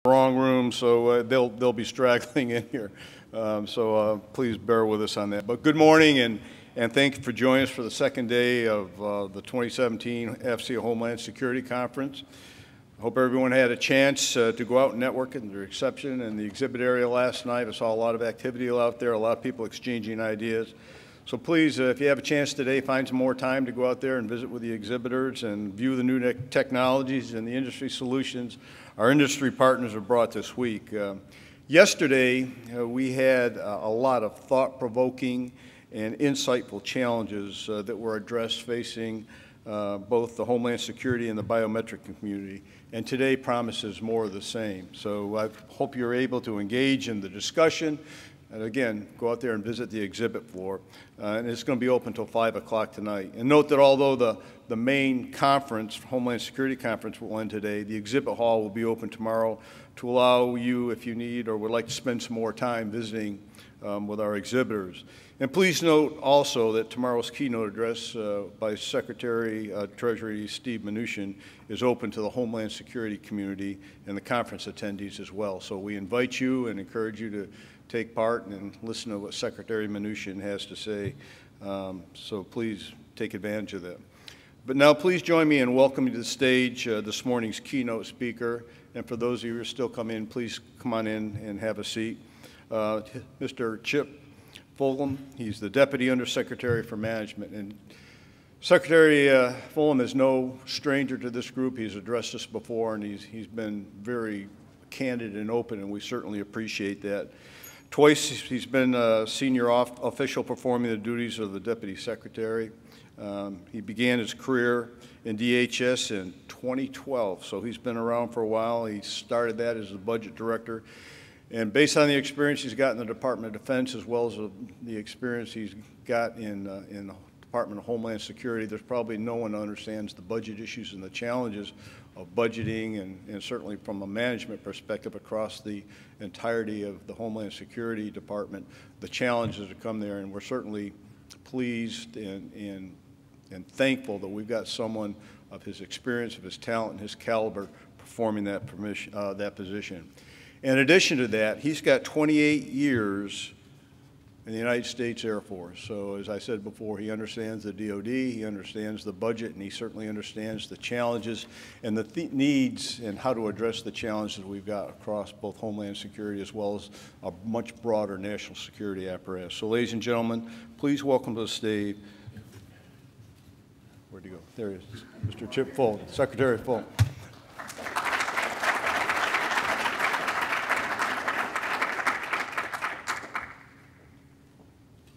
Wrong room, so they'll be straggling in here. Please bear with us on that. But good morning, and thank you for joining us for the second day of the 2017 FCA Homeland Security Conference. I hope everyone had a chance to go out and network at the reception and the exhibit area last night. I saw a lot of activity out there, a lot of people exchanging ideas. So please, if you have a chance today, find some more time to go out there and visit with the exhibitors and view the new technologies and the industry solutions our industry partners have brought this week. Yesterday, we had a lot of thought-provoking and insightful challenges that were addressed facing both the Homeland Security and the biometric community, and today promises more of the same. So I hope you're able to engage in the discussion. And again, go out there and visit the exhibit floor. And it's going to be open until 5 o'clock tonight. And note that although the main conference, Homeland Security Conference, will end today, the exhibit hall will be open tomorrow to allow you, if you need or would like to spend some more time visiting with our exhibitors. And please note also that tomorrow's keynote address by Secretary Treasury Steve Mnuchin is open to the Homeland Security community and the conference attendees as well. So we invite you and encourage you to take part and listen to what Secretary Mnuchin has to say. So please take advantage of that. But now please join me in welcoming to the stage this morning's keynote speaker. And for those of you who are still coming in, please come on in and have a seat. Mr. Chip Fulgham, he's the Deputy Undersecretary for Management. And Secretary Fulgham is no stranger to this group. He's addressed us before, and he's been very candid and open, and we certainly appreciate that. Twice he's been a senior official performing the duties of the Deputy Secretary. He began his career in DHS in 2012, so he's been around for a while. He started that as the budget director. And based on the experience he's got in the Department of Defense, as well as the experience he's got in the Department of Homeland Security, there's probably no one who understands the budget issues and the challenges of budgeting and certainly from a management perspective across the entirety of the Homeland Security Department, the challenges that come there. And we're certainly pleased and thankful that we've got someone of his experience, of his talent, and his caliber performing that position. In addition to that, he's got 28 years in the United States Air Force. So as I said before, he understands the DOD, he understands the budget, and he certainly understands the challenges and the needs and how to address the challenges we've got across both Homeland Security as well as a much broader national security apparatus. So ladies and gentlemen, please welcome to the stage, where'd he go? There he is, Mr. Chip Fulgham, Secretary Fulgham.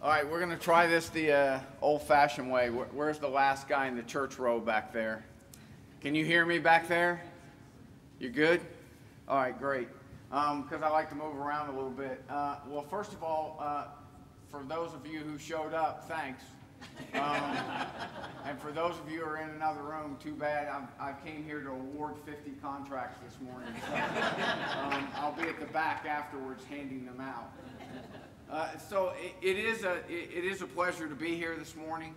All right, we're going to try this the old-fashioned way. Where's the last guy in the church row back there? Can you hear me back there? You good? All right, great. Because I like to move around a little bit. Well, first of all, for those of you who showed up, thanks. And for those of you who are in another room, too bad. I came here to award 50 contracts this morning. So, I'll be at the back afterwards handing them out. So it is a pleasure to be here this morning.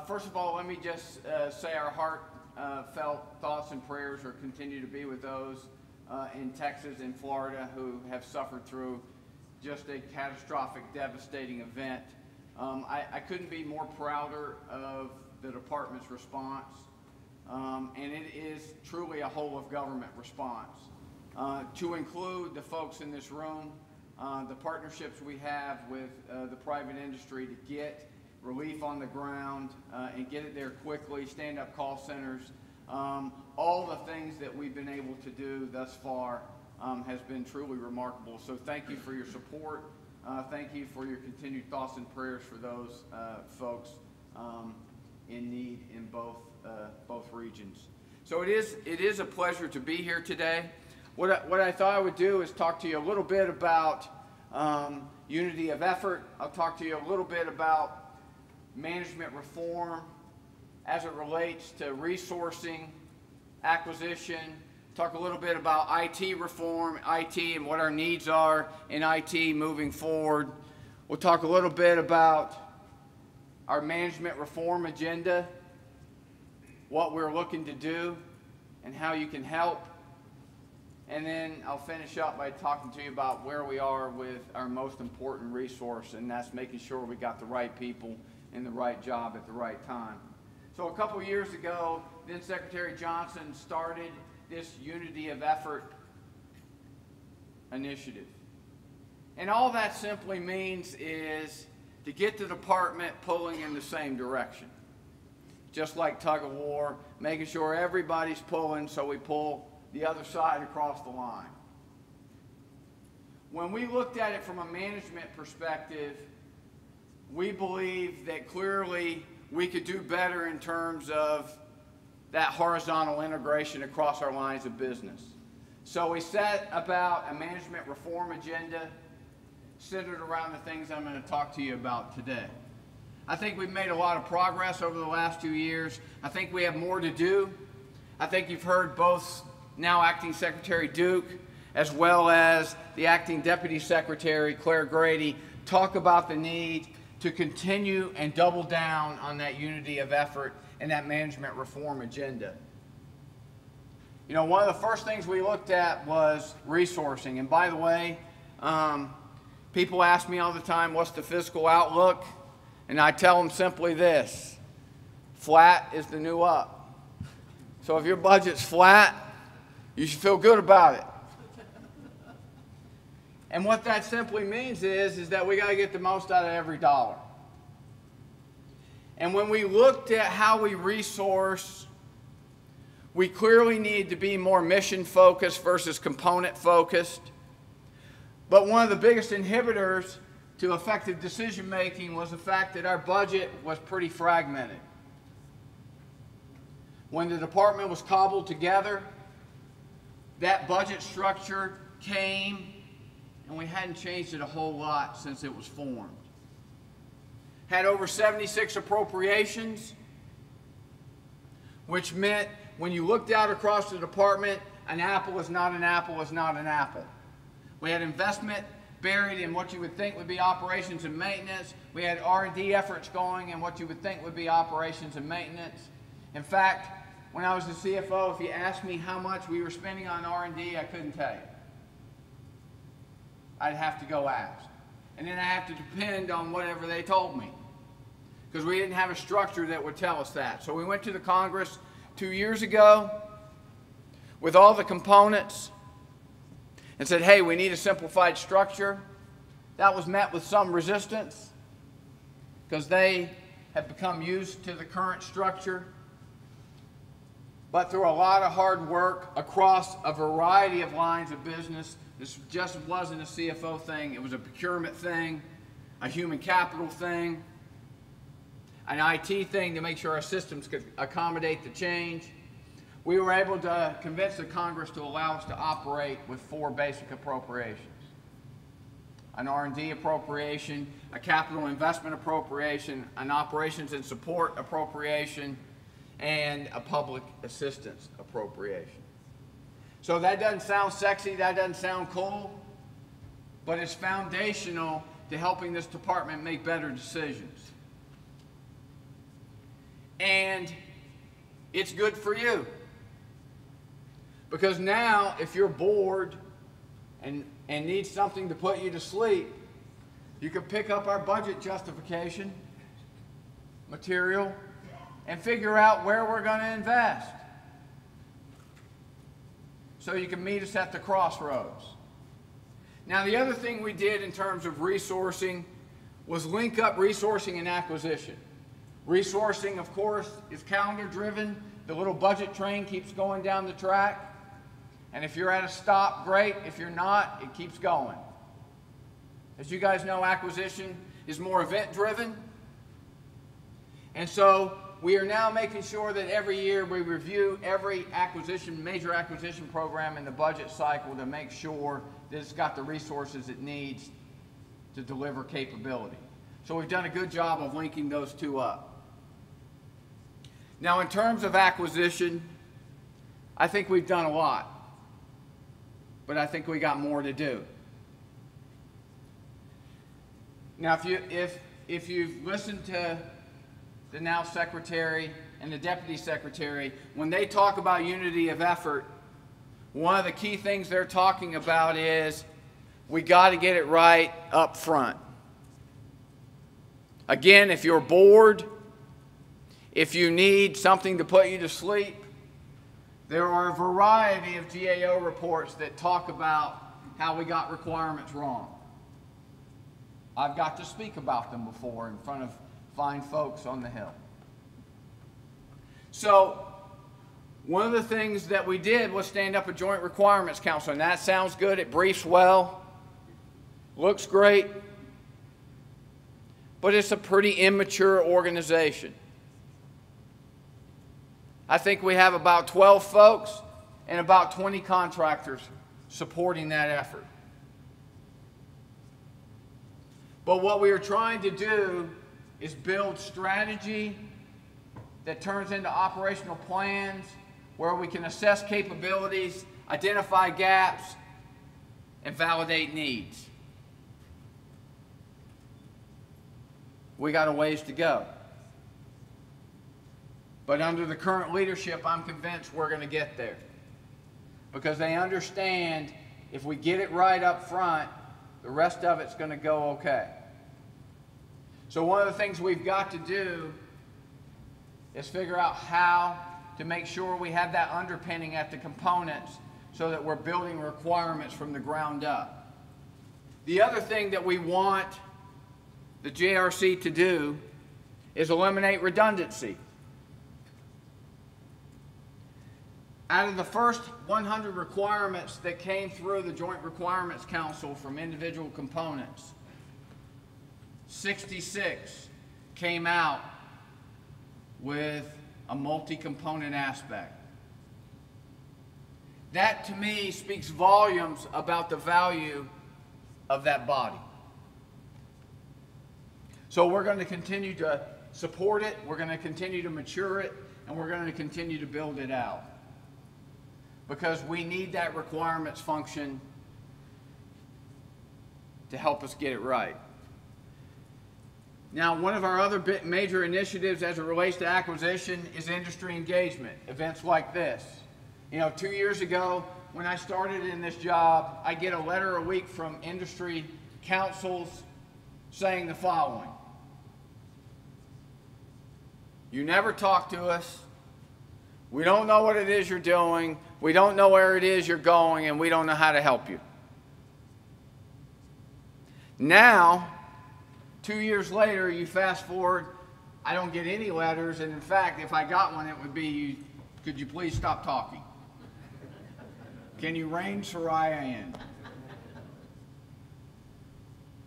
First of all, let me just say our heartfelt thoughts and prayers are continue to be with those in Texas and Florida who have suffered through just a catastrophic, devastating event. I couldn't be more prouder of the department's response, and it is truly a whole-of-government response. To include the folks in this room, the partnerships we have with the private industry to get relief on the ground and get it there quickly, stand-up call centers, all the things that we've been able to do thus far has been truly remarkable. So thank you for your support. Thank you for your continued thoughts and prayers for those folks in need in both regions. So it is a pleasure to be here today. What I thought I would do is talk to you a little bit about unity of effort. I'll talk to you a little bit about management reform as it relates to resourcing, acquisition, talk a little bit about IT reform, IT and what our needs are in IT moving forward. We'll talk a little bit about our management reform agenda, what we're looking to do, and how you can help. and then I'll finish up by talking to you about where we are with our most important resource, and that's making sure we got the right people in the right job at the right time. So a couple years ago, then Secretary Johnson started this unity of effort initiative. And all that simply means is to get the department pulling in the same direction. Just like tug of war, making sure everybody's pulling so we pull the other side across the line. When we looked at it from a management perspective, we believe that clearly we could do better in terms of that horizontal integration across our lines of business. So we set about a management reform agenda centered around the things I'm going to talk to you about today. I think we've made a lot of progress over the last 2 years. I think we have more to do. I think you've heard both now Acting Secretary Duke as well as the Acting Deputy Secretary Claire Grady talk about the need to continue and double down on that unity of effort and that management reform agenda. You know, one of the first things we looked at was resourcing. And by the way, people ask me all the time, what's the fiscal outlook? And I tell them simply this: flat is the new up. So if your budget's flat, you should feel good about it. And what that simply means is that we got to get the most out of every dollar. And when we looked at how we resource, we clearly need to be more mission focused versus component focused. But one of the biggest inhibitors to effective decision making was the fact that our budget was pretty fragmented. When the department was cobbled together, that budget structure came, and we hadn't changed it a whole lot since it was formed. Had over 76 appropriations, which meant when you looked out across the department, an apple is not an apple is not an apple. We had investment buried in what you would think would be operations and maintenance. We had R&D efforts going in what you would think would be operations and maintenance. In fact, when I was the CFO, if you asked me how much we were spending on R&D, I couldn't tell you. I'd have to go ask. And then I have to depend on whatever they told me, because we didn't have a structure that would tell us that. So we went to the Congress 2 years ago with all the components and said, hey, we need a simplified structure. That was met with some resistance because they have become used to the current structure. But through a lot of hard work across a variety of lines of business, this just wasn't a CFO thing. It was a procurement thing, a human capital thing, an IT thing to make sure our systems could accommodate the change. We were able to convince the Congress to allow us to operate with 4 basic appropriations: an R&D appropriation, a capital investment appropriation, an operations and support appropriation, and a public assistance appropriation. So that doesn't sound sexy, that doesn't sound cool, but it's foundational to helping this department make better decisions. And it's good for you, because now if you're bored and need something to put you to sleep, you can pick up our budget justification material and figure out where we're going to invest, so you can meet us at the crossroads. Now, the other thing we did in terms of resourcing was link up resourcing and acquisition. Resourcing, of course, is calendar driven. The little budget train keeps going down the track. And if you're at a stop, great. If you're not, it keeps going. As you guys know, acquisition is more event driven. And so we are now making sure that every year we review every major acquisition program in the budget cycle to make sure that it's got the resources it needs to deliver capability. So we've done a good job of linking those two up. Now, in terms of acquisition, I think we've done a lot, but I think we got more to do. Now, if you've listened to the now Secretary and the Deputy Secretary, when they talk about unity of effort, one of the key things they're talking about is we got to get it right up front. Again, if you're bored, if you need something to put you to sleep, there are a variety of GAO reports that talk about how we got requirements wrong. I've got to speak about them before in front of fine folks on the Hill. So, one of the things that we did was stand up a Joint Requirements Council, and that sounds good, it briefs well, looks great, but it's a pretty immature organization. I think we have about 12 folks and about 20 contractors supporting that effort. But what we are trying to do is build strategy that turns into operational plans where we can assess capabilities, identify gaps, and validate needs. We got a ways to go. But under the current leadership, I'm convinced we're going to get there. Because they understand if we get it right up front, the rest of it's going to go okay. So one of the things we've got to do is figure out how to make sure we have that underpinning at the components so that we're building requirements from the ground up. The other thing that we want the JRC to do is eliminate redundancy. Out of the first 100 requirements that came through the Joint Requirements Council from individual components, 66 came out with a multi-component aspect. That, to me, speaks volumes about the value of that body. So we're going to continue to support it, we're going to continue to mature it, and we're going to continue to build it out. Because we need that requirements function to help us get it right. Now, one of our other major initiatives as it relates to acquisition is industry engagement, events like this. You know, 2 years ago, when I started in this job, I get a letter a week from industry councils saying the following: you never talk to us, we don't know what it is you're doing, we don't know where it is you're going, and we don't know how to help you. Now, 2 years later, you fast forward, I don't get any letters, and in fact, if I got one, it would be, could you please stop talking? Can you rein Soraya in?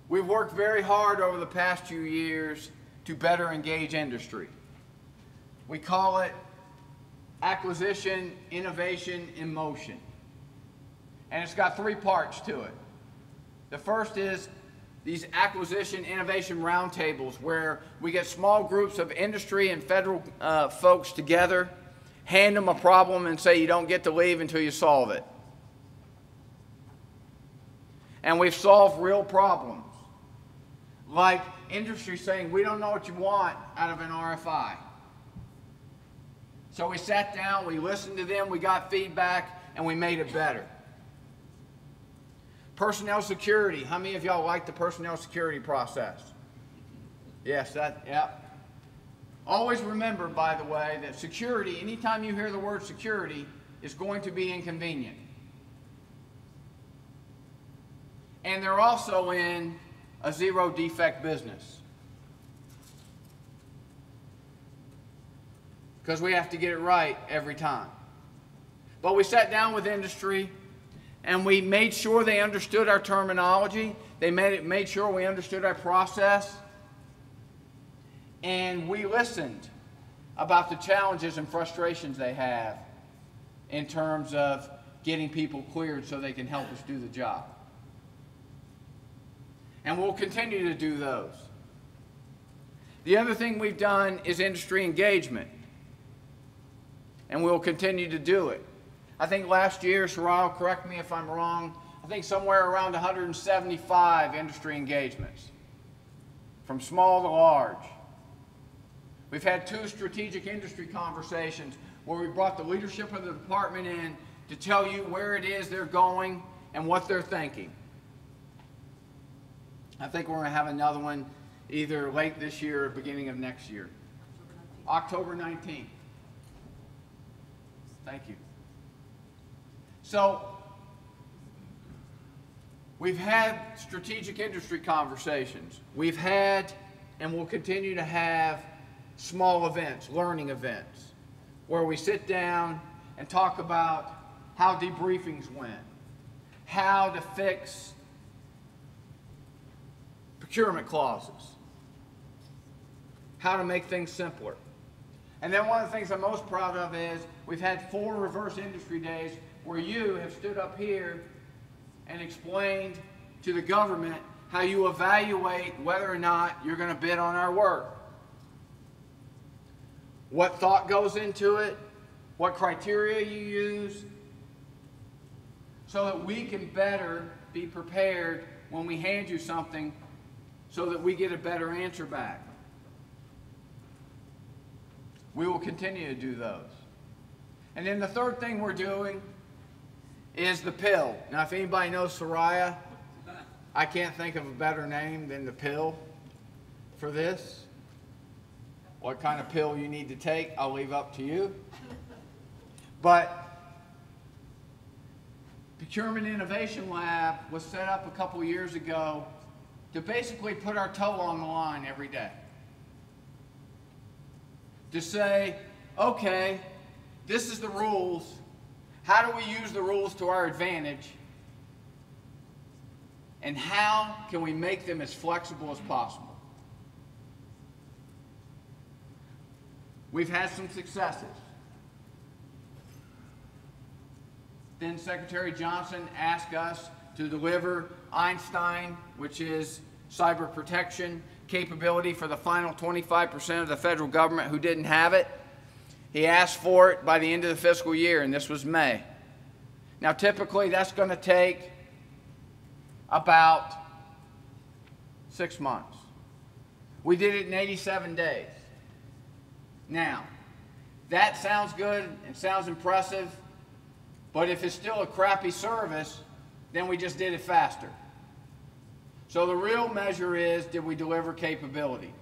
We've worked very hard over the past few years to better engage industry. We call it acquisition, innovation, in motion. And it's got 3 parts to it. The first is these acquisition innovation roundtables where we get small groups of industry and federal folks together, hand them a problem and say you don't get to leave until you solve it. And we've solved real problems. Like industry saying we don't know what you want out of an RFI. So we sat down, we listened to them, we got feedback, and we made it better. Personnel security. How many of y'all like the personnel security process? Yes, yeah. Always remember, by the way, that security, anytime you hear the word security, is going to be inconvenient. And they're also in a zero defect business. Because we have to get it right every time. But we sat down with industry and we made sure they understood our terminology. They made sure we understood our process. And we listened about the challenges and frustrations they have in terms of getting people cleared so they can help us do the job. And we'll continue to do those. The other thing we've done is industry engagement. And we'll continue to do it. I think last year, Soraya, correct me if I'm wrong, I think somewhere around 175 industry engagements, from small to large. We've had 2 strategic industry conversations where we brought the leadership of the department in to tell you where it is they're going and what they're thinking. I think we're going to have another one either late this year or beginning of next year. October 19th. Thank you. So, we've had strategic industry conversations. We've had and will continue to have small events, learning events, where we sit down and talk about how debriefings went, how to fix procurement clauses, how to make things simpler. And then one of the things I'm most proud of is we've had 4 reverse industry days where you have stood up here and explained to the government how you evaluate whether or not you're going to bid on our work. What thought goes into it, what criteria you use, so that we can better be prepared when we hand you something so that we get a better answer back. We will continue to do those. And then the third thing we're doing is the pill. Now, if anybody knows Soraya, I can't think of a better name than the pill for this. What kind of pill you need to take, I'll leave up to you. But Procurement Innovation Lab was set up a couple years ago to basically put our toe on the line every day. To say, okay, this is the rules. How do we use the rules to our advantage? And how can we make them as flexible as possible? We've had some successes. Then Secretary Johnson asked us to deliver Einstein, which is cyber protection capability for the final 25% of the federal government who didn't have it. He asked for it by the end of the fiscal year, and this was May. Now, typically, that's going to take about 6 months. We did it in 87 days. Now, that sounds good and sounds impressive, but if it's still a crappy service, then we just did it faster. So the real measure is, did we deliver capability?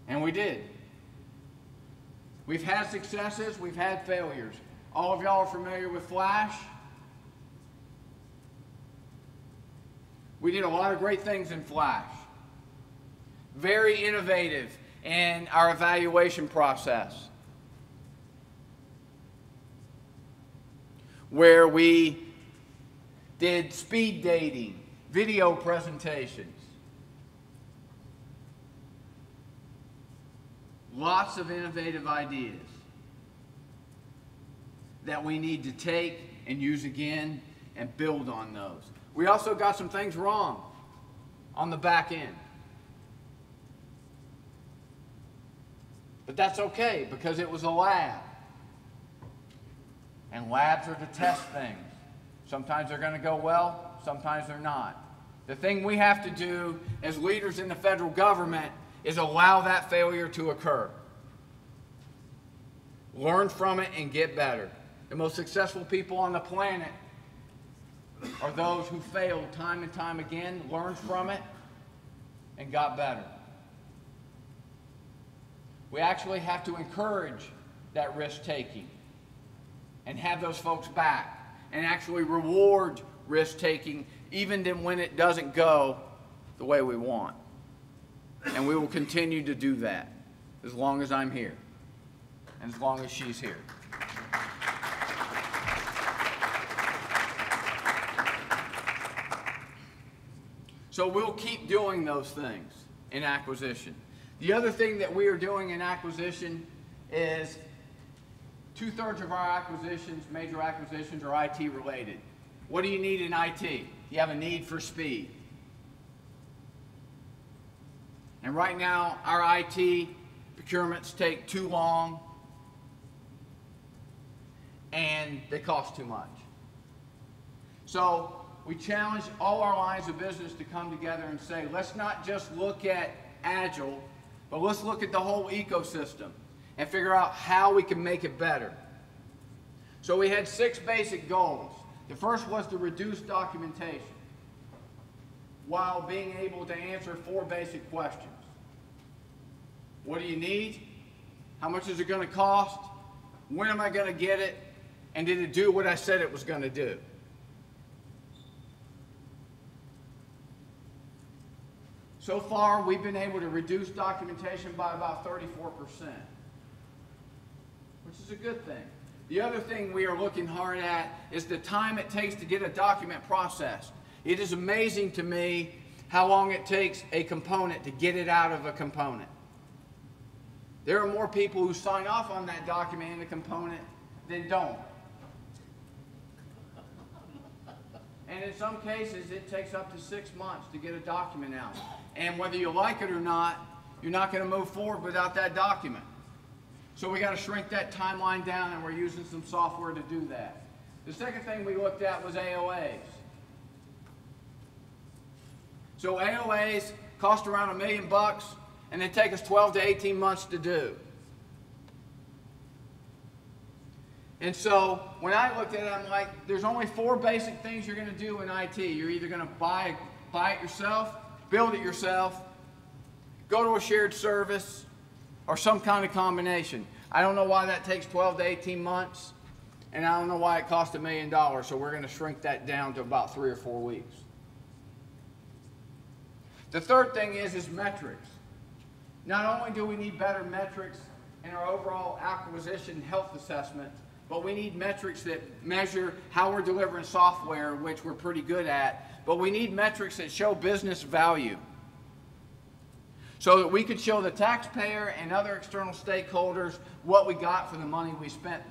And we did. We've had successes, we've had failures. All of y'all are familiar with Flash. We did a lot of great things in Flash. Very innovative in our evaluation process, where we did speed dating, video presentations. Lots of innovative ideas that we need to take and use again and build on those. We also got some things wrong on the back end. But that's okay, because it was a lab. And labs are to test things. Sometimes they're going to go well, sometimes they're not. The thing we have to do as leaders in the federal government is allow that failure to occur. Learn from it and get better. The most successful people on the planet are those who failed time and time again, learned from it, and got better. We actually have to encourage that risk-taking and have those folks back and actually reward risk-taking even when it doesn't go the way we want. And we will continue to do that as long as I'm here and as long as she's here. So we'll keep doing those things in acquisition. The other thing that we are doing in acquisition is 2/3 of our acquisitions, major acquisitions, are IT related. What do you need in IT? You have a need for speed. And right now, our IT procurements take too long and they cost too much. So we challenge all our lines of business to come together and say, let's not just look at Agile, but let's look at the whole ecosystem and figure out how we can make it better. So we had 6 basic goals. The first was to reduce documentation while being able to answer 4 basic questions. What do you need? How much is it going to cost? When am I going to get it? And did it do what I said it was going to do? So far, we've been able to reduce documentation by about 34%, which is a good thing. The other thing we are looking hard at is the time it takes to get a document processed. It is amazing to me how long it takes a component to get it out of a component. There are more people who sign off on that document in a component than don't. And in some cases, it takes up to 6 months to get a document out. And whether you like it or not, you're not going to move forward without that document. So we got to shrink that timeline down, and we're using some software to do that. The second thing we looked at was AOAs. So AOAs cost around $1 million, and they take us 12 to 18 months to do. And so when I looked at it, I'm like, there's only 4 basic things you're going to do in IT. You're either going to buy it yourself, build it yourself, go to a shared service, or some kind of combination. I don't know why that takes 12 to 18 months, and I don't know why it costs $1 million, so we're going to shrink that down to about 3 or 4 weeks. The third thing is metrics. Not only do we need better metrics in our overall acquisition health assessment, but we need metrics that measure how we're delivering software, which we're pretty good at, but we need metrics that show business value, so that we could show the taxpayer and other external stakeholders what we got for the money we spent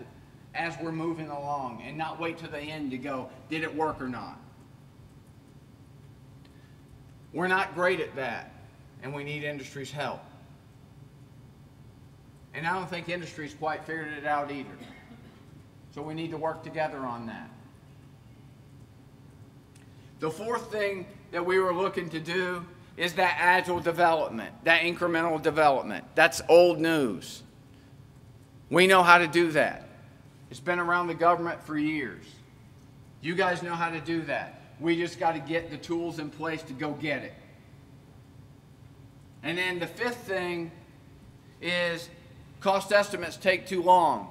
as we're moving along, and not wait to the end to go, did it work or not? We're not great at that, and we need industry's help. And I don't think industry's quite figured it out either. So we need to work together on that. The fourth thing that we were looking to do is that agile development, that incremental development. That's old news. We know how to do that. It's been around the government for years. You guys know how to do that. We just got to get the tools in place to go get it. And then the fifth thing is cost estimates take too long.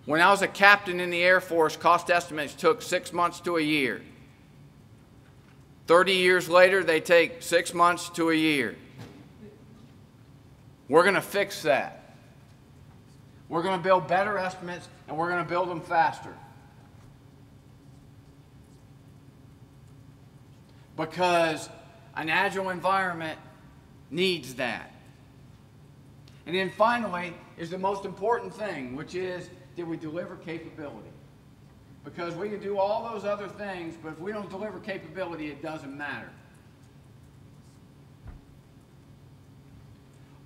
When I was a captain in the Air Force, cost estimates took 6 months to a year. 30 years later, they take 6 months to a year. We're going to fix that. We're going to build better estimates, and we're going to build them faster. Because an agile environment needs that. And then finally is the most important thing, which is, did we deliver capability? Because we can do all those other things, but if we don't deliver capability, it doesn't matter.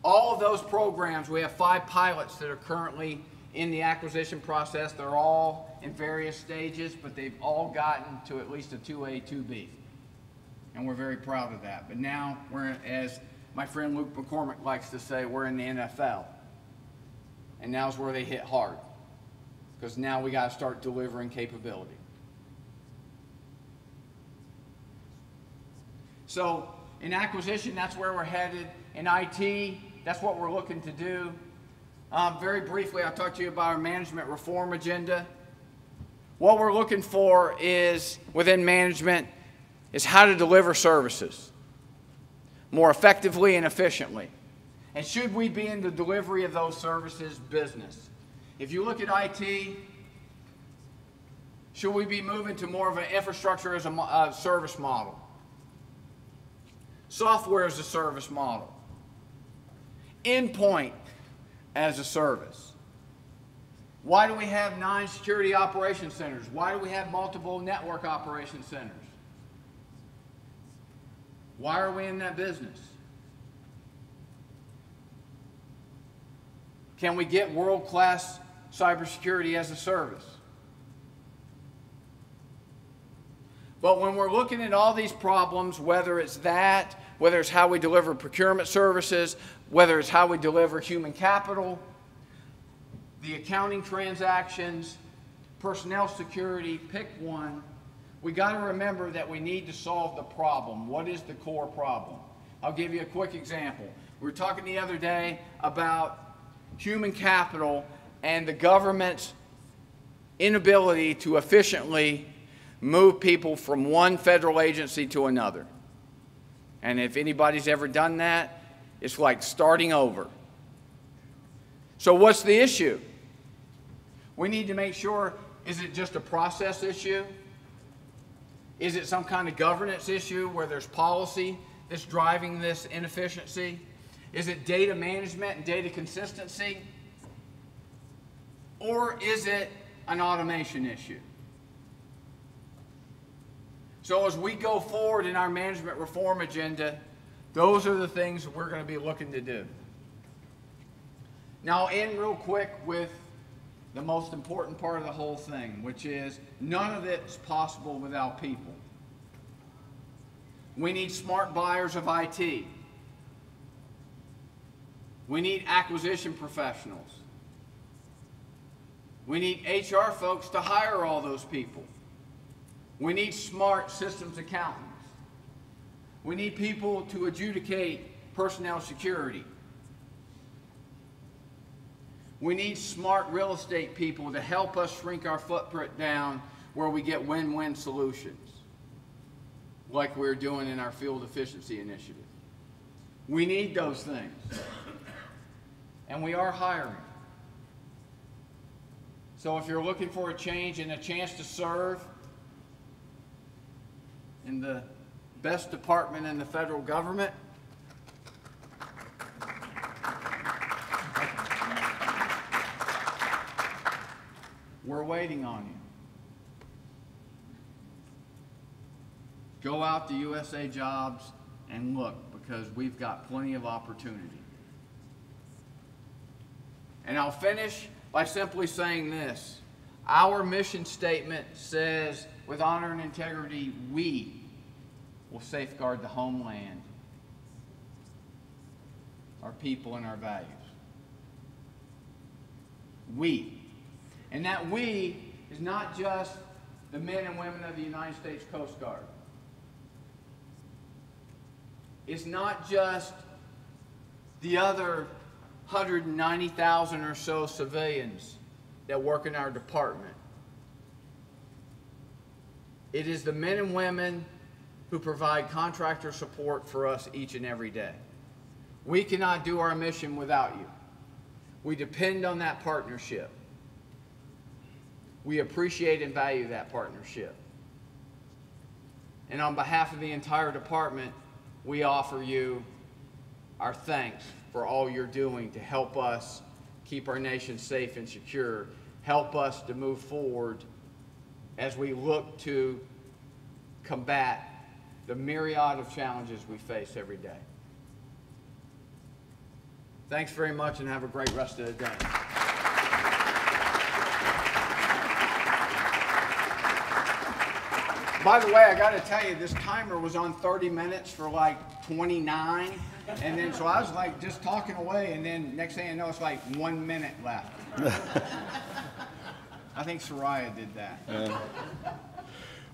All of those programs, we have 5 pilots that are currently in the acquisition process. They're all in various stages, but they've all gotten to at least a 2A, 2B. And we're very proud of that. But now we're, as my friend Luke McCormick likes to say, we're in the NFL. And now's where they hit hard. Because now we got to start delivering capability. So in acquisition, that's where we're headed. In IT, that's what we're looking to do. Very briefly, I'll talk to you about our management reform agenda. What we're looking for is, within management, is how to deliver services more effectively and efficiently. And should we be in the delivery of those services business? If you look at IT, should we be moving to more of an infrastructure as a service model? Software as a service model? Endpoint as a service? Why do we have 9 security operations centers? Why do we have multiple network operations centers? Why are we in that business? Can we get world-class cybersecurity as a service? But when we're looking at all these problems, whether it's that, whether it's how we deliver procurement services, whether it's how we deliver human capital, the accounting transactions, personnel security, pick one. We got to remember that we need to solve the problem. What is the core problem? I'll give you a quick example. We were talking the other day about human capital and the government's inability to efficiently move people from one federal agency to another. And if anybody's ever done that, it's like starting over. So what's the issue? We need to make sure, is it just a process issue? Is it some kind of governance issue where there's policy that's driving this inefficiency? Is it data management and data consistency? Or is it an automation issue? So as we go forward in our management reform agenda, those are the things we're going to be looking to do. Now, I'll end real quick with the most important part of the whole thing, which is none of it's possible without people. We need smart buyers of IT. We need acquisition professionals. We need HR folks to hire all those people. We need smart systems accountants. We need people to adjudicate personnel security. We need smart real estate people to help us shrink our footprint down where we get win-win solutions, like we're doing in our field efficiency initiative. We need those things. And we are hiring. So if you're looking for a change and a chance to serve in the best department in the federal government, we're waiting on you. Go out to USA Jobs and look, because we've got plenty of opportunity. And I'll finish by simply saying this. Our mission statement says, with honor and integrity, we will safeguard the homeland, our people, and our values. We. And that we is not just the men and women of the United States Coast Guard. It's not just the other 190,000 or so civilians that work in our department. It is the men and women who provide contractor support for us each and every day. We cannot do our mission without you. We depend on that partnership. We appreciate and value that partnership. And on behalf of the entire department, we offer you our thanks for all you're doing to help us keep our nation safe and secure, help us to move forward as we look to combat the myriad of challenges we face every day. Thanks very much and have a great rest of the day. By the way, I got to tell you, this timer was on 30 minutes for like 29, and then so I was like just talking away, and then next thing I know, it's like 1 minute left. I think Soraya did that.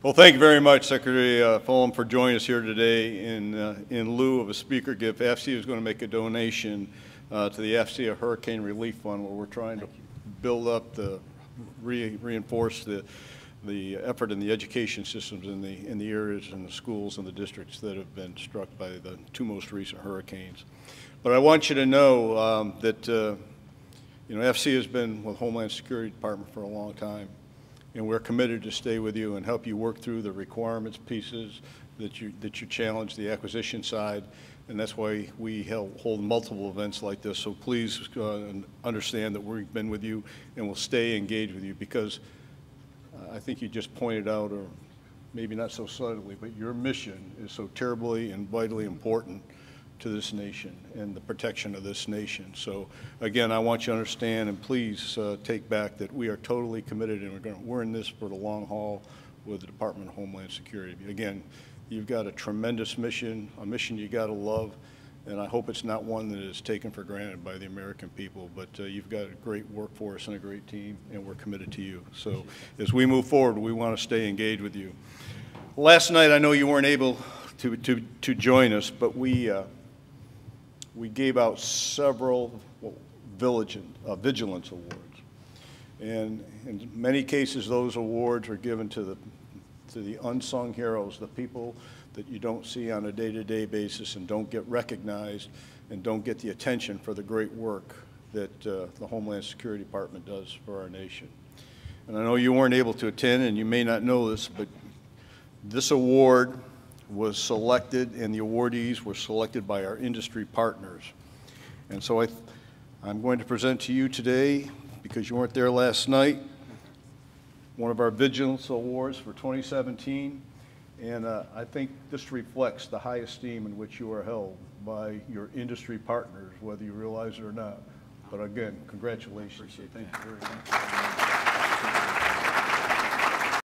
Well, thank you very much, Secretary Fulham, for joining us here today. In lieu of a speaker gift, FCA is going to make a donation to the FCA Hurricane Relief Fund, where we're trying to build up reinforce the effort in the education systems in the areas and the schools and the districts that have been struck by the two most recent hurricanes. But I want you to know that FC has been with Homeland Security Department for a long time, and we're committed to stay with you and help you work through the requirements pieces that you challenge, the acquisition side, and that's why we hold multiple events like this. So please understand that we've been with you and will stay engaged with you, because I think you just pointed out, or maybe not so subtly, but your mission is so terribly and vitally important to this nation and the protection of this nation. So again, I want you to understand, and please take back that we are totally committed, and we're in this for the long haul with the Department of Homeland Security. Again, you've got a tremendous mission, a mission you got to love, and I hope it's not one that is taken for granted by the American people, but you've got a great workforce and a great team, and we're committed to you. So as we move forward, we want to stay engaged with you. Last night, I know you weren't able to join us, but we gave out several vigilance awards. And in many cases, those awards are given to the unsung heroes, the people that you don't see on a day-to-day basis and don't get recognized and don't get the attention for the great work that the Homeland Security Department does for our nation. And I know you weren't able to attend, and you may not know this, but this award was selected, and the awardees were selected by our industry partners. And so I'm going to present to you today, because you weren't there last night, one of our Vigilance Awards for 2017. And I think this reflects the high esteem in which you are held by your industry partners, whether you realize it or not. But again, congratulations. Appreciate that. Thank you very much.